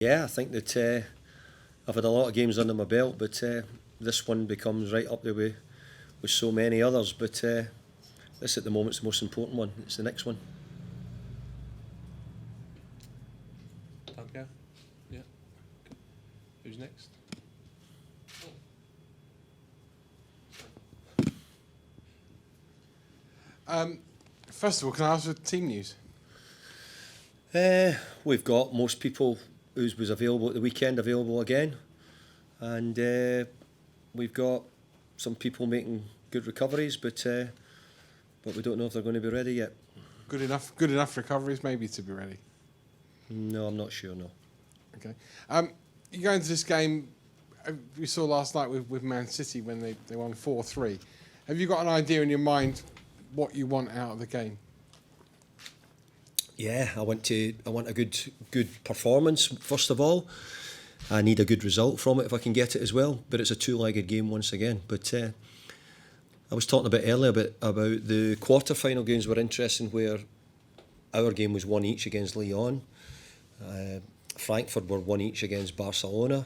Yeah, I think that I've had a lot of games under my belt, but this one becomes right up there with so many others. But this at the moment is the most important one. It's the next one. Okay. Yeah. Who's next? First of all, can I ask for team news? We've got most people who was available at the weekend available again, and we've got some people making good recoveries, but we don't know if they're going to be ready yet. Good enough recoveries maybe to be ready. No, I'm not sure. No. Okay. You go into this game. We saw last night with Man City when they won 4-3. Have you got an idea in your mind what you want out of the game? Yeah, I want a good performance first of all. I need a good result from it if I can get it as well. But it's a two-legged game once again. But I was talking a bit earlier about the quarter-final games were interesting, where our game was 1 each against Lyon. Frankfurt were 1 each against Barcelona.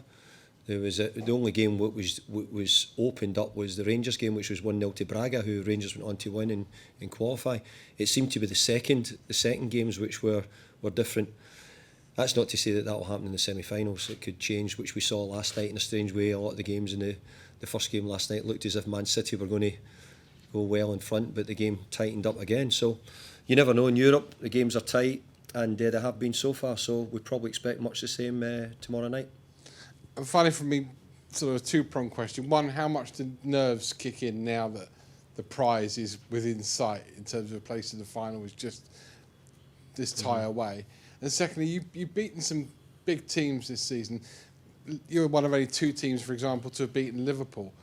There was the only game what was opened up was the Rangers game, which was 1-0 to Braga, who Rangers went on to win and qualify. It seemed to be the second games which were different. That's not to say that will happen in the semi-finals. It could change, which we saw last night in a strange way. A lot of the games in the first game last night looked as if Man City were going to go well in front, but the game tightened up again. So you never know in Europe. The games are tight, and they have been so far. So we probably expect much the same tomorrow night. And finally, for me, sort of a two-pronged question. One, how much do nerves kick in now that the prize is within sight in terms of a place in the final is just this tie away? And secondly, you've beaten some big teams this season. You're one of only two teams, for example, to have beaten Liverpool.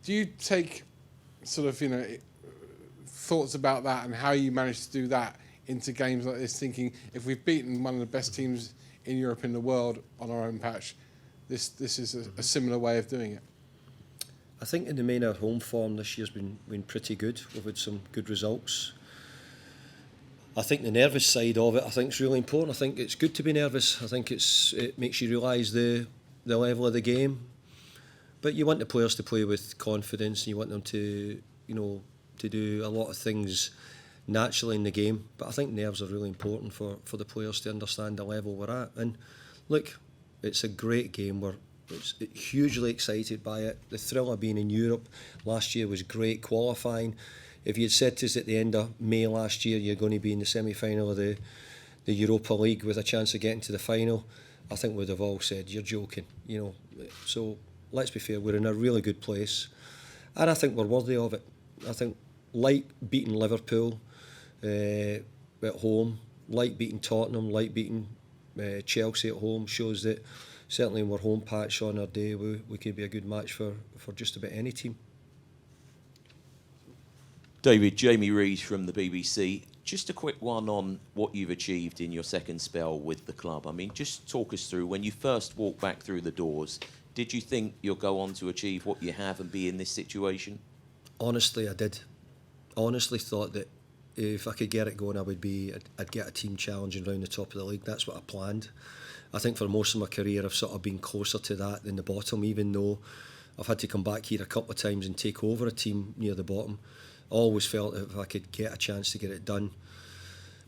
Do you take sort of, thoughts about that and how you managed to do that into games like this, thinking if we've beaten one of the best teams in Europe and the world on our own patch, this is a similar way of doing it? I think in the main our home form this year's been pretty good. We've had some good results. I think the nervous side of it, I think, is really important. I think it's good to be nervous. I think it makes you realise the level of the game. But you want the players to play with confidence, and you want them to do a lot of things naturally in the game. But I think nerves are really important for the players to understand the level we're at. And look, it's a great game. We're hugely excited by it. The thrill of being in Europe last year was great qualifying. If you had said to us at the end of May last year you're going to be in the semi-final of the Europa League with a chance of getting to the final, I think we'd have all said, you're joking. So let's be fair, we're in a really good place. And I think we're worthy of it. I think, like beating Liverpool at home, like beating Tottenham, like beating Chelsea at home, shows that certainly when we're home patch on our day, we could be a good match for just about any team. David, Jamie Rees from the BBC. Just a quick one on what you've achieved in your second spell with the club. I mean, just talk us through, when you first walked back through the doors, did you think you'll go on to achieve what you have and be in this situation? Honestly, I did. Honestly thought that if I could get it going, I'd get a team challenging around the top of the league. That's what I planned. I think for most of my career I've sort of been closer to that than the bottom, even though I've had to come back here a couple of times and take over a team near the bottom. I always felt that if I could get a chance to get it done.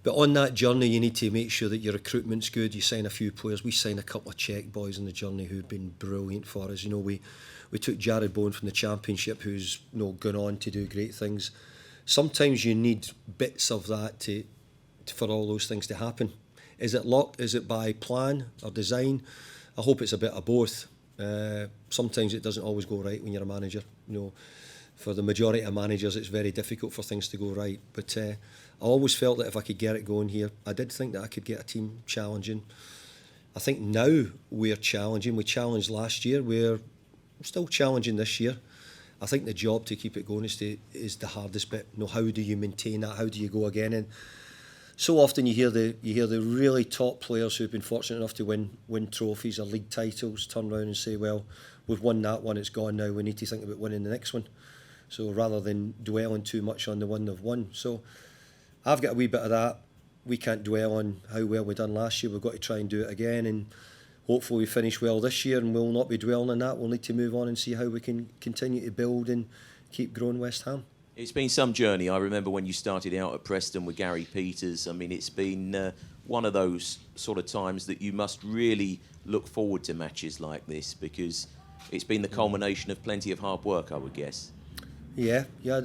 But on that journey, you need to make sure that your recruitment's good. You sign a few players. We signed a couple of Czech boys on the journey who've been brilliant for us. We took Jared Bowen from the Championship, who's gone on to do great things. Sometimes you need bits of that for all those things to happen. Is it luck? Is it by plan or design? I hope it's a bit of both. Sometimes it doesn't always go right when you're a manager. For the majority of managers, it's very difficult for things to go right. But I always felt that if I could get it going here, I did think that I could get a team challenging. I think now we're challenging. We challenged last year. We're still challenging this year. I think the job to keep it going is the hardest bit. How do you maintain that? How do you go again? And so often you hear the really top players who've been fortunate enough to win trophies or league titles turn around and say, well, we've won that one, it's gone now, we need to think about winning the next one. So rather than dwelling too much on the one they've won. So I've got a wee bit of that. We can't dwell on how well we done last year. We've got to try and do it again. And hopefully we finish well this year, and we'll not be dwelling on that. We'll need to move on and see how we can continue to build and keep growing West Ham. It's been some journey. I remember when you started out at Preston with Gary Peters. I mean, it's been one of those sort of times that you must really look forward to matches like this, because it's been the culmination of plenty of hard work, I would guess. Yeah.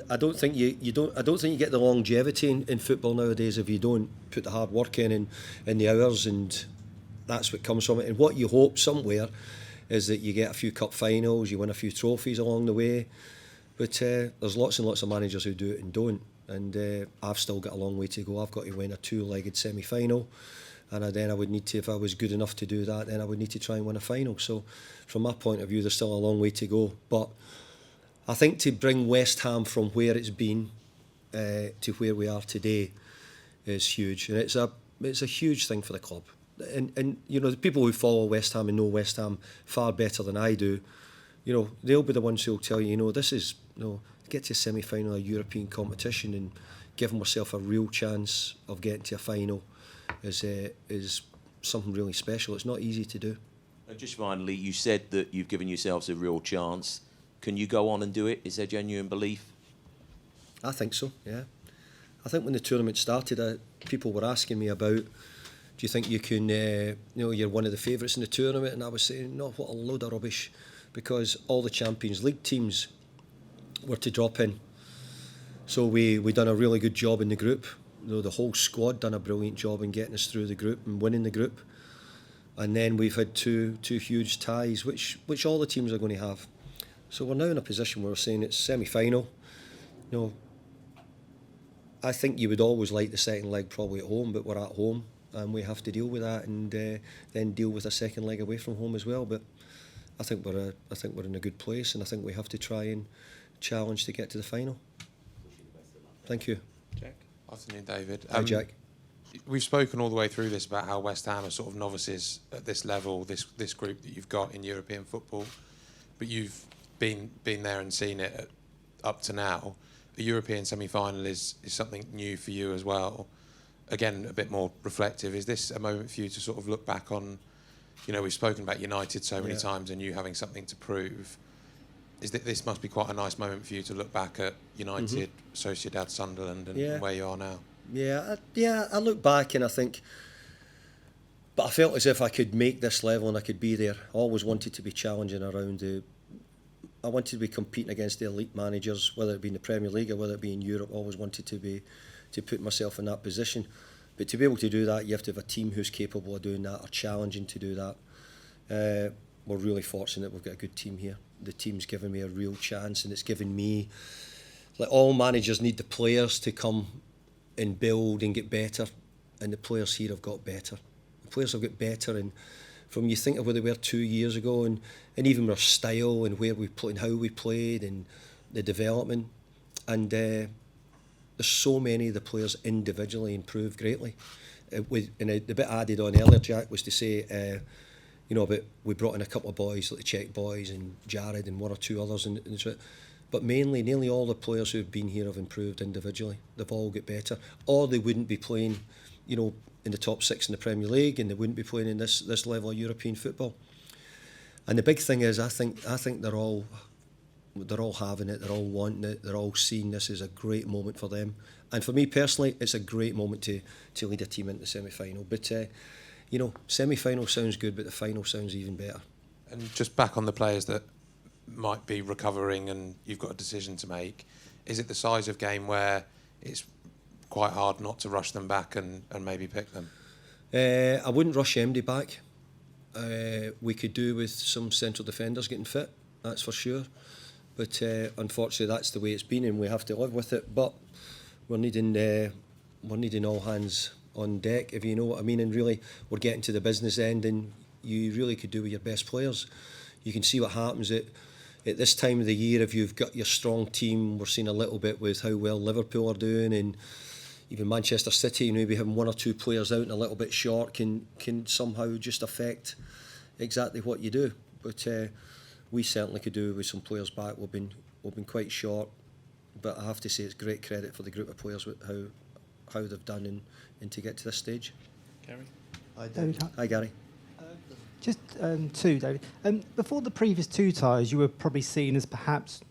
I don't think you get the longevity in football nowadays if you don't put the hard work in and the hours, and that's what comes from it. And what you hope somewhere is that you get a few cup finals, you win a few trophies along the way. But there's lots and lots of managers who do it and don't. And I've still got a long way to go. I've got to win a 2-legged semi-final. And then I would need to, if I was good enough to do that, then I would need to try and win a final. So from my point of view, there's still a long way to go. But I think to bring West Ham from where it's been to where we are today is huge. And it's a huge thing for the club. And you know, the people who follow West Ham and know West Ham far better than I do, you know, they'll be the ones who'll tell you, you know, this is, you know, get to a semi-final of a European competition and giving myself a real chance of getting to a final is something really special. It's not easy to do. And just finally, you said that you've given yourselves a real chance. Can you go on and do it? Is there genuine belief? I think so, yeah. I think when the tournament started, people were asking me about, do you think you can, you know, you're one of the favourites in the tournament? And I was saying, no, what a load of rubbish. Because all the Champions League teams were to drop in. So we done a really good job in the group. You know, the whole squad done a brilliant job in getting us through the group and winning the group. And then we've had two huge ties, which all the teams are going to have. So we're now in a position where we're saying it's semi-final. You know, I think you would always like the second leg probably at home, but we're at home and we have to deal with that, and then deal with a second leg away from home as well. But I think we're in a good place, and I think we have to try and challenge to get to the final. Thank you. Jack. Afternoon, David. Hi, Jack. We've spoken all the way through this about how West Ham are sort of novices at this level, this group that you've got in European football, but you've been there and seen it up to now. A European semi-final is something new for you as well. Again, a bit more reflective. Is this a moment for you to sort of look back on? You know, we've spoken about United so many times and you having something to prove. This must be quite a nice moment for you to look back at United, Sociedad, Sunderland, and where you are now. Yeah, I look back and I think, but I felt as if I could make this level and I could be there. I always wanted to be challenging around I wanted to be competing against the elite managers, whether it be in the Premier League or whether it be in Europe. I always wanted to put myself in that position. But to be able to do that, you have to have a team who's capable of doing that or challenging to do that. We're really fortunate we've got a good team here. The team's given me a real chance, and it's given me, like all managers need the players to come and build and get better, and the players here have got better. The players have got better, and from you think of where they were 2 years ago, and even their style and where we played and how we played and the development, and there's so many of the players individually improved greatly. And the bit added on earlier, Jack, was to say, you know, but we brought in a couple of boys, like the Czech boys and Jared and one or two others, but mainly, nearly all the players who've been here have improved individually. They've all got better, or they wouldn't be playing, you know, in the top 6 in the Premier League, and they wouldn't be playing in this level of European football. And the big thing is, I think they're all having it, they're all wanting it, they're all seeing this as a great moment for them. And for me personally, it's a great moment to lead a team into the semi-final. But you know, semi-final sounds good, but the final sounds even better. And just back on the players that might be recovering and you've got a decision to make, is it the size of game where it's quite hard not to rush them back and maybe pick them? I wouldn't rush MD back. We could do with some central defenders getting fit, that's for sure. But unfortunately, that's the way it's been, and we have to live with it. But we're needing all hands on deck, if you know what I mean. And really, we're getting to the business end, and you really could do with your best players. You can see what happens at this time of the year if you've got your strong team. We're seeing a little bit with how well Liverpool are doing, and even Manchester City, maybe having one or two players out and a little bit short can somehow just affect exactly what you do. But we certainly could do with some players back. We've been quite short, but I have to say it's great credit for the group of players with how they've done and to get to this stage. Gary? Hi, Gary. Just two, David. Before the previous two ties, you were probably seen as perhaps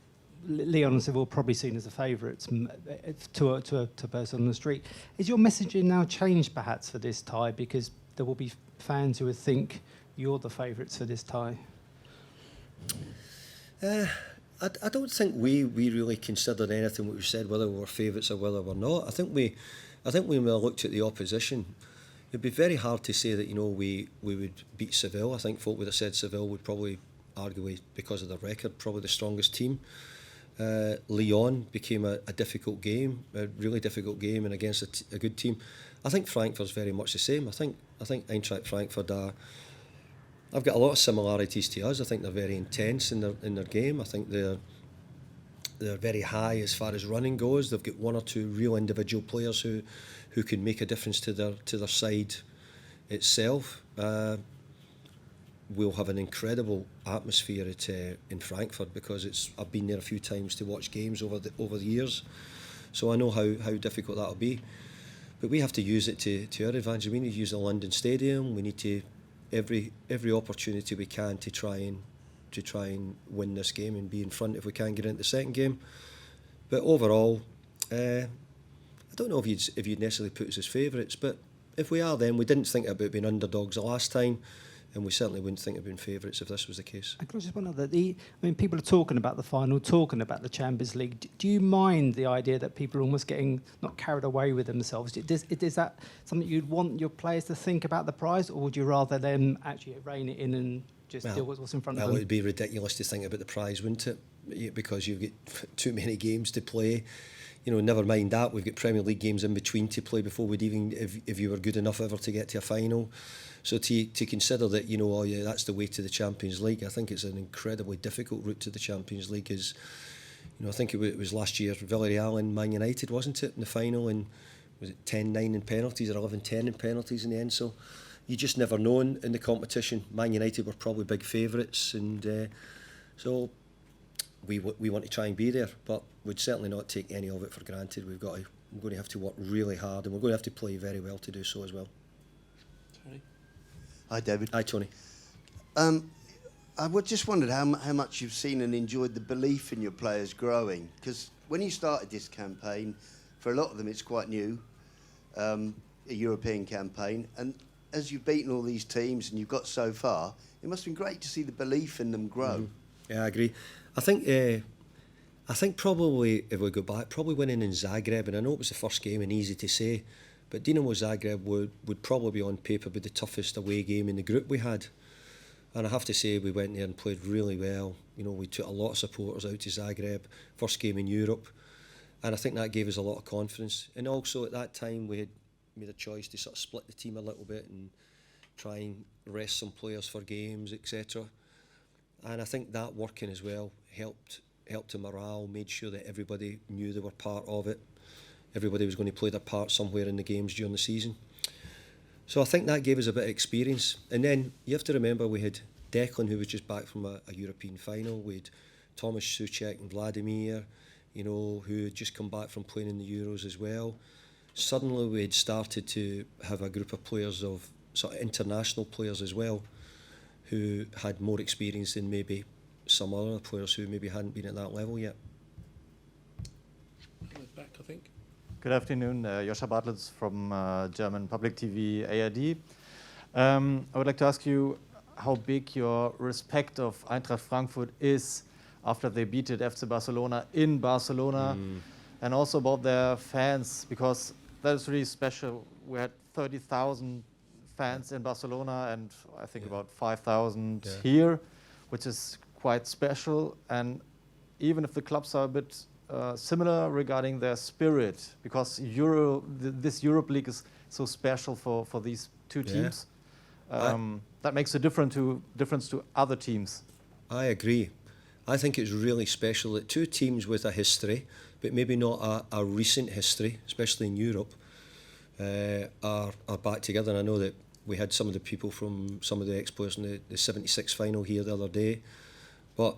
Leon and Seville probably seen as the favourites to a person on the street. Is your messaging now changed perhaps for this tie because there will be fans who would think you're the favourites for this tie? I don't think we really considered anything what we said, whether we were favourites or whether we're not. I think when we looked at the opposition, it'd be very hard to say that we would beat Seville. I think folk would have said Seville would probably arguably, because of the record, probably the strongest team. Lyon became a difficult game, a really difficult game, and against a good team. I think Frankfurt's very much the same. I think Eintracht Frankfurt I've got a lot of similarities to us. I think they're very intense in their game. I think they're very high as far as running goes. They've got one or two real individual players who can make a difference to their side itself. We'll have an incredible atmosphere in Frankfurt because I've been there a few times to watch games over the years, so I know how difficult that'll be. But we have to use it to our advantage. We need to use the London Stadium. We need to every opportunity we can to try and win this game and be in front if we can get into the second game. But overall, I don't know if you'd necessarily put us as favourites, but if we are, then we didn't think about being underdogs the last time. And we certainly wouldn't think of being favourites if this was the case. I just wonder that people are talking about the final, talking about the Champions League. Do you mind the idea that people are almost getting not carried away with themselves? Is that something you'd want your players to think about the prize, or would you rather them actually rein it in and just deal with what's in front of them? Well, it would be ridiculous to think about the prize, wouldn't it? Because you've got too many games to play. Never mind that, we've got Premier League games in between to play before we'd even, if you were good enough ever to get to a final. So to consider that, that's the way to the Champions League, I think it's an incredibly difficult route to the Champions League. I think it was last year, Villarreal and Man United, wasn't it, in the final, and was it 10-9 in penalties or 11-10 in penalties in the end? So you just never know in the competition. Man United were probably big favourites, and so we want to try and be there, but we'd certainly not take any of it for granted. We're going to have to work really hard, and we're going to have to play very well to do so as well. Tony? Hi, David. Hi, Tony. I just wondered how much you've seen and enjoyed the belief in your players growing, because when you started this campaign, for a lot of them it's quite new, a European campaign, and as you've beaten all these teams and you've got so far, it must have been great to see the belief in them grow. Yeah, I agree. I think probably, if we go back, probably winning in Zagreb, and I know it was the first game and easy to say, but Dinamo Zagreb would probably be on paper be the toughest away game in the group we had. And I have to say, we went there and played really well. We took a lot of supporters out to Zagreb, first game in Europe, and I think that gave us a lot of confidence. And also at that time, we had made a choice to sort of split the team a little bit and try and rest some players for games, etc. And I think that working as well helped the morale, made sure that everybody knew they were part of it. Everybody was going to play their part somewhere in the games during the season. So I think that gave us a bit of experience. And then you have to remember we had Declan, who was just back from a European final. We had Thomas Souček and Vladimir, who had just come back from playing in the Euros as well. Suddenly we had started to have a group of players, of sort of international players as well, who had more experience than maybe some other players who maybe hadn't been at that level yet. Back, I think. Good afternoon, Joscha Bartlitz from German Public TV ARD. I would like to ask you how big your respect of Eintracht Frankfurt is after they beat FC Barcelona in Barcelona, and also about their fans, because that is really special. We had 30,000 fans in Barcelona and I think about 5,000 here, which is quite special. And even if the clubs are a bit similar regarding their spirit, because this Europe League is so special for these two teams. That makes a difference to other teams. I agree. I think it's really special that two teams with a history, but maybe not a recent history, especially in Europe, are back together. And I know that we had some of the people from some of the ex-players in the 76 final here the other day. But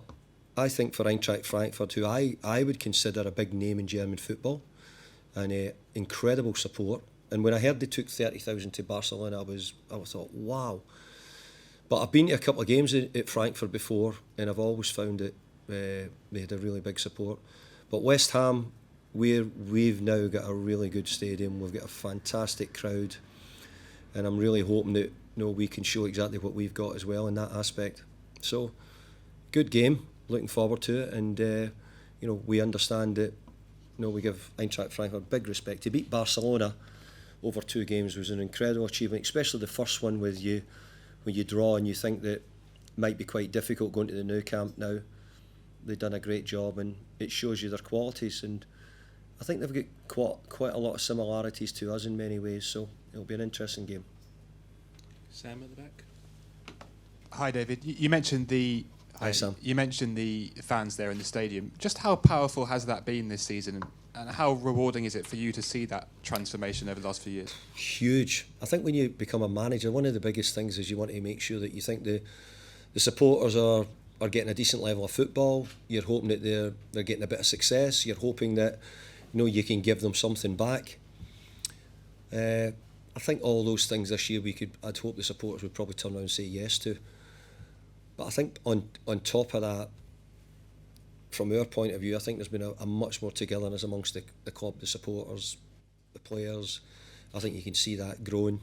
I think for Eintracht Frankfurt, who I would consider a big name in German football, and incredible support. And when I heard they took 30,000 to Barcelona, I thought, wow. But I've been to a couple of games at Frankfurt before, and I've always found that they had a really big support. But West Ham, we've now got a really good stadium. We've got a fantastic crowd, and I'm really hoping that we can show exactly what we've got as well in that aspect. So, good game. Looking forward to it, and we understand that. We give Eintracht Frankfurt big respect. To beat Barcelona over 2 games was an incredible achievement, especially the first one with you. When you draw and you think that it might be quite difficult going to the Nou Camp now, they've done a great job, and it shows you their qualities, and I think they've got quite a lot of similarities to us in many ways, so it'll be an interesting game. Sam at the back. Hi David, you mentioned the Hi, Sam. You mentioned the fans there in the stadium. Just how powerful has that been this season, and how rewarding is it for you to see that transformation over the last few years? Huge. I think when you become a manager, one of the biggest things is you want to make sure that you think the supporters are getting a decent level of football. You're hoping that they're getting a bit of success. You're hoping that you can give them something back. I think all those things this year I'd hope the supporters would probably turn around and say yes to. But I think on top of that, from our point of view, I think there's been a much more togetherness amongst the club, the supporters, the players. I think you can see that growing.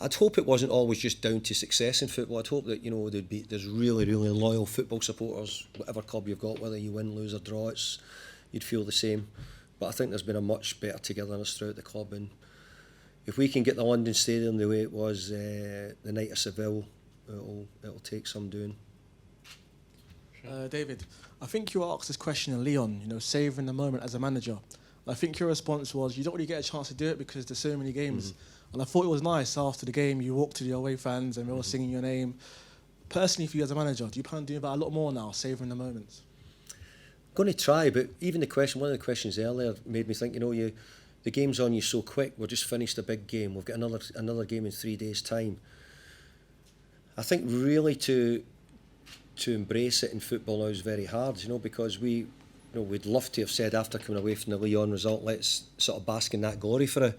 I'd hope it wasn't always just down to success in football. I'd hope that there's really, really loyal football supporters, whatever club you've got, whether you win, lose or draw, you'd feel the same. But I think there's been a much better togetherness throughout the club, and if we can get the London Stadium the way it was the night of Seville, it'll take some doing. David, I think you were asked this question in Lyon, savouring the moment as a manager. I think your response was you don't really get a chance to do it because there's so many games. Mm-hmm. And I thought it was nice after the game, you walked to the away fans and they were all singing your name. Personally, for you as a manager, do you plan on doing that a lot more now, savouring the moments? I'm going to try, but even one of the questions earlier made me think, the game's on you so quick. We've just finished a big game. We've got another game in 3 days' time. I think really to embrace it in football now is very hard, because we'd love to have said after coming away from the Lyon result, let's sort of bask in that glory for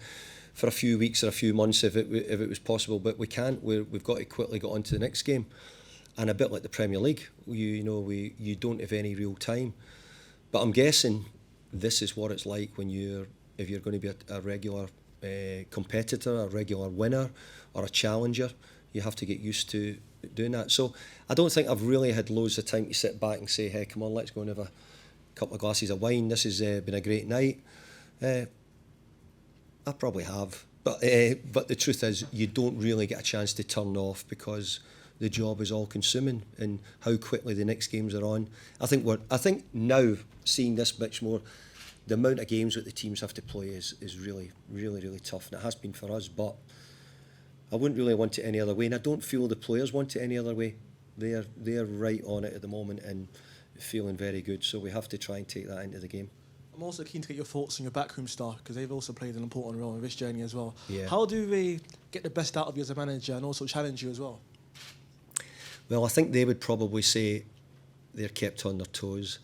a few weeks or a few months if it was possible, but we can't. We've got to quickly get on to the next game, and a bit like the Premier League, you don't have any real time. But I'm guessing this is what it's like if you're going to be a regular competitor, a regular winner, or a challenger. You have to get used to doing that. So I don't think I've really had loads of time to sit back and say, hey, come on, let's go and have a couple of glasses of wine. This has been a great night. I probably have. But the truth is, you don't really get a chance to turn off because the job is all consuming, and how quickly the next games are on. I think now, seeing this much more, the amount of games that the teams have to play is really, really, really tough. And it has been for us, but I wouldn't really want it any other way, and I don't feel the players want it any other way. They're right on it at the moment and feeling very good, so we have to try and take that into the game. I'm also keen to get your thoughts on your backroom staff, because they've also played an important role in this journey as well. Yeah. How do they get the best out of you as a manager and also challenge you as well? Well, I think they would probably say they're kept on their toes.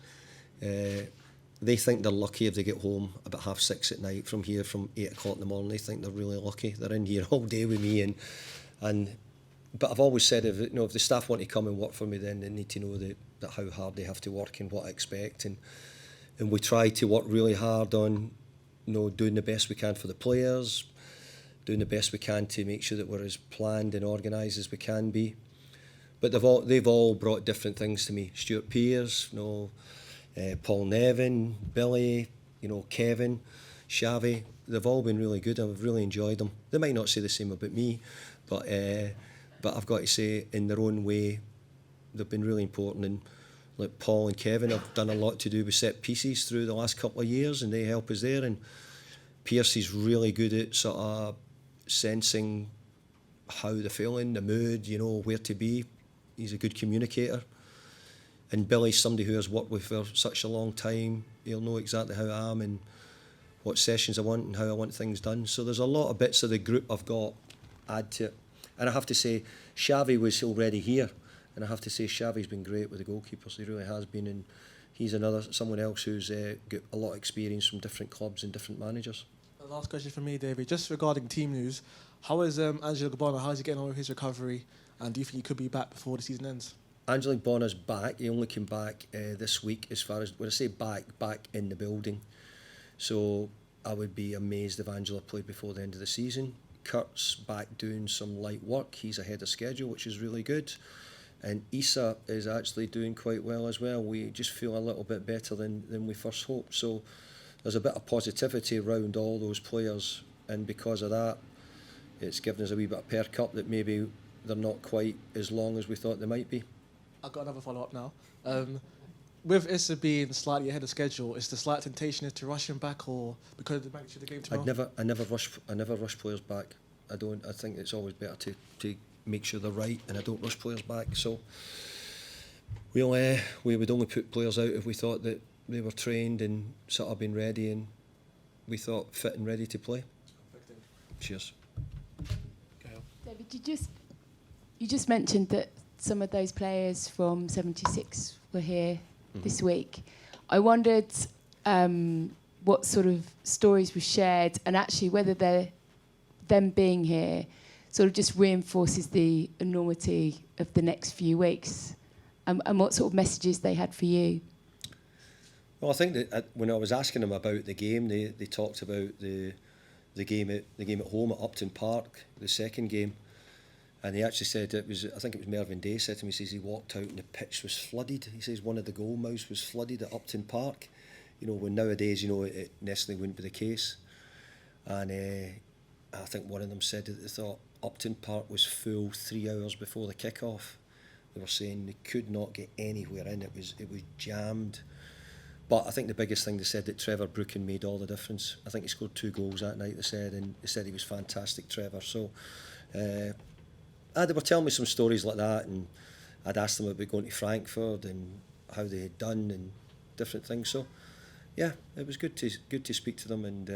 They think they're lucky if they get home about 6:30 at night from here, from 8 o'clock in the morning. They think they're really lucky. They're in here all day with me, but I've always said if the staff want to come and work for me, then they need to know that how hard they have to work and what I expect, and we try to work really hard on doing the best we can for the players, doing the best we can to make sure that we're as planned and organised as we can be. But they've all brought different things to me. Stuart Pearce, Paul Nevin, Billy, Kevin, Xavi, they've all been really good. I've really enjoyed them. They might not say the same about me, but I've got to say, in their own way, they've been really important. And like Paul and Kevin have done a lot to do with set pieces through the last couple of years, and they help us there. And Pearce is really good at sort of sensing how they're feeling, the mood, where to be. He's a good communicator. And Billy's somebody who has worked with for such a long time. He'll know exactly how I am and what sessions I want and how I want things done. So there's a lot of bits of the group I've got add to it. And I have to say, Xavi was already here. And I have to say, Xavi's been great with the goalkeepers. He really has been. And he's someone else who's got a lot of experience from different clubs and different managers. Last question from me, David. Just regarding team news, how is Angelo Gabona? How's he getting on with his recovery? And do you think he could be back before the season ends? Angelique Bonner's back. He only came back this week. As far as when I say back in the building. So I would be amazed if Angela played before the end of the season. Kurt's back doing some light work. He's ahead of schedule, which is really good. And Issa is actually doing quite well as well. We just feel a little bit better than we first hoped. So there's a bit of positivity around all those players, and because of that, it's given us a wee bit of perk up that maybe they're not quite as long as we thought they might be. I've got another follow-up now. With Issa being slightly ahead of schedule, is the slight temptation to rush him back, or because of the magnitude of the game tomorrow? I never rush players back. I don't. I think it's always better to make sure they're right, and I don't rush players back. So we would only put players out if we thought that they were trained and sort of been ready, and we thought fit and ready to play. Cheers. David, you just mentioned that some of those players from '76 were here this week. I wondered what sort of stories were shared, and actually whether them being here sort of just reinforces the enormity of the next few weeks, and what sort of messages they had for you. Well, I think that when I was asking them about the game, they talked about the game at home at Upton Park, the second game. And he actually said I think it was Mervyn Day said to me, he says he walked out and the pitch was flooded. He says one of the goal mouths was flooded at Upton Park. When nowadays, it necessarily wouldn't be the case. And I think one of them said that they thought Upton Park was full 3 hours before the kick-off. They were saying they could not get anywhere in. It was jammed. But I think the biggest thing they said that Trevor Brooken made all the difference. I think he scored 2 goals that night, and they said he was fantastic, Trevor. So they were telling me some stories like that, and I'd asked them about going to Frankfurt and how they had done and different things. So yeah, it was good to speak to them, and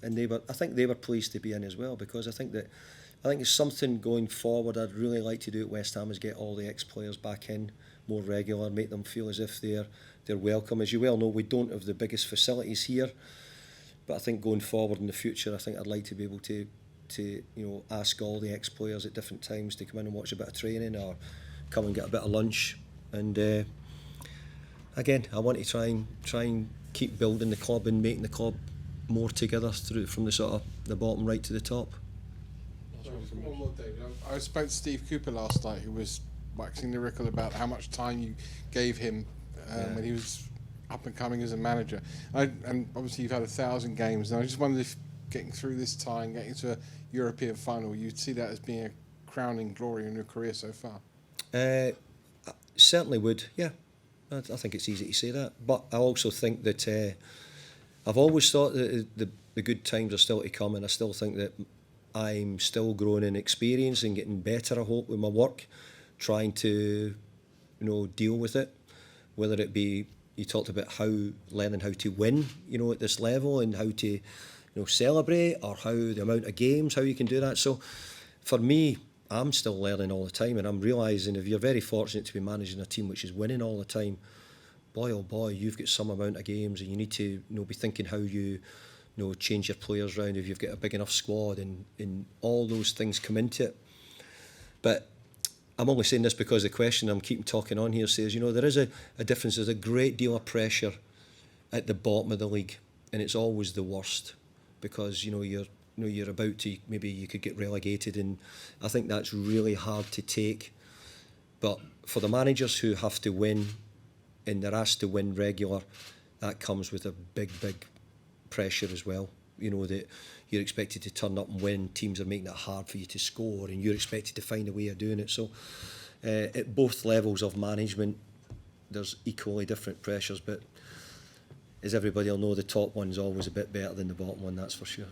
and I think they were pleased to be in as well, because I think it's something going forward I'd really like to do at West Ham, is get all the ex-players back in more regular, make them feel as if they're welcome. As you well know, we don't have the biggest facilities here, but I think going forward in the future, I think I'd like to be able to ask all the ex-players at different times to come in and watch a bit of training or come and get a bit of lunch. And again, I want to try and keep building the club and making the club more together from the sort of the bottom right to the top. One more, David. I spoke to Steve Cooper last night, who was waxing lyrical about how much time you gave him when he was up and coming as a manager. And obviously you've had 1,000 games, and I just wondered if getting through this time, getting to a European final, you'd see that as being a crowning glory in your career so far? I certainly would, yeah. I think it's easy to say that. But I also think that I've always thought that the good times are still to come, and I still think that I'm still growing in experience and getting better, I hope, with my work, trying to deal with it, whether it be, you talked about learning how to win, at this level, and how to celebrate, or how the amount of games, how you can do that. So for me, I'm still learning all the time, and I'm realising if you're very fortunate to be managing a team which is winning all the time, boy oh boy, you've got some amount of games, and you need to be thinking how you change your players around if you've got a big enough squad, and all those things come into it. But I'm only saying this because the question I'm keeping talking on here says, there is a difference. There's a great deal of pressure at the bottom of the league, and it's always the worst, because you're about to, maybe you could get relegated, and I think that's really hard to take. But for the managers who have to win, and they're asked to win regular, that comes with a big pressure as well. That you're expected to turn up and win. Teams are making it hard for you to score, and you're expected to find a way of doing it. So at both levels of management, there's equally different pressures, but as everybody will know, the top one's always a bit better than the bottom one, that's for sure.